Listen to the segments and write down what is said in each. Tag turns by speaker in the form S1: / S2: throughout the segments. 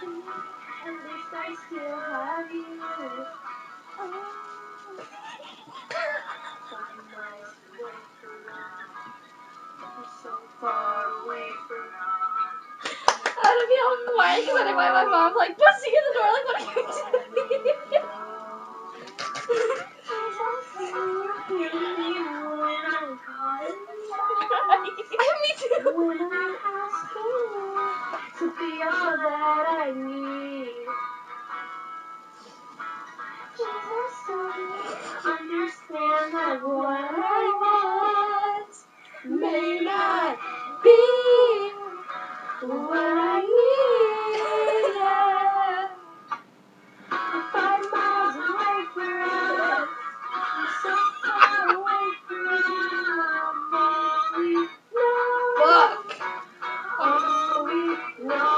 S1: At least I still have you. Oh. Find miles away from now. I'm so far away from now.
S2: I don't feel quiet because I invite my mom like busting in the door like, what are you doing? Me too.
S1: When I ask you to be all that I need, Jesus, help me understand that what I want may not be what I need. Yeah. 5 miles away from you. I'm so far away from you. I'm all we know.
S2: Fuck.
S1: All we know.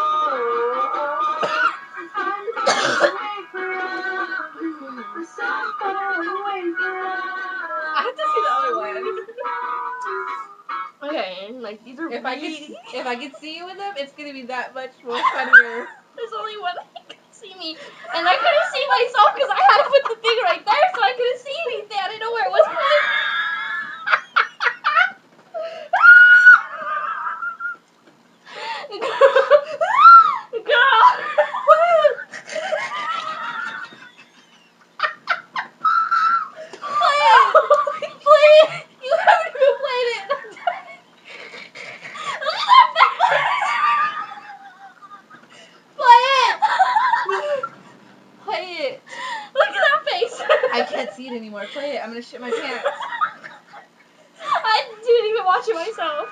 S1: I'm far away from you. I'm so far away from
S2: I have to see the other one.
S1: you. Okay, like these are
S2: If
S1: really...
S2: I could see you with them, it's gonna be that much more funnier.
S1: There's only one that can see me. And I couldn't see myself because I had to put the thing right there so I couldn't see anything. I didn't know where it was pointing. Girl! Play it! Play it! You haven't even played it! Look at that face! Play it!
S2: Play it.
S1: Look at that face!
S2: I can't see it anymore. Play it. I'm gonna shit my pants.
S1: I didn't even watch it myself.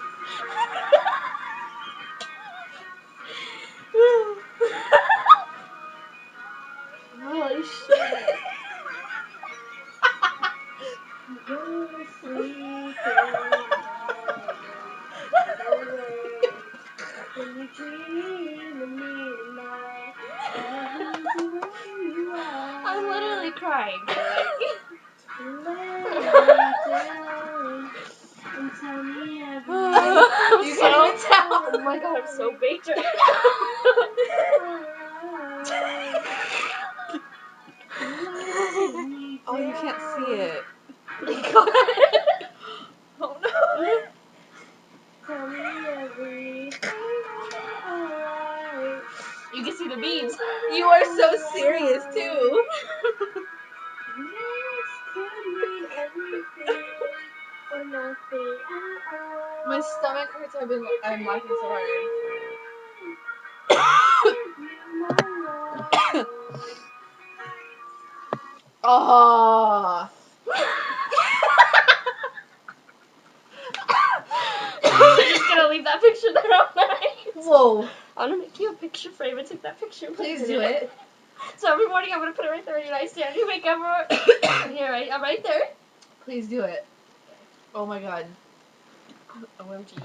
S1: Holy shit. Go to sleep when you dream of me tonight. I'm literally crying. Lay down and tell me everything.
S2: You can't even tell.
S1: Oh my god, I'm so baked right
S2: Oh, you can't see it.
S1: Oh no. Tell me everything. You can see the beads.
S2: You are so serious too.
S1: This could mean everything or nothing at all.
S2: My stomach hurts. I'm laughing so hard. Oh.
S1: I'm just gonna leave that picture there all night.
S2: Whoa.
S1: I'm gonna make you a picture frame and take that picture. and put
S2: Please
S1: in
S2: do it.
S1: So every morning I'm gonna put it right there on your nightstand. You wake up, here, I'm right there.
S2: Please do it. Oh my god.
S1: OMG.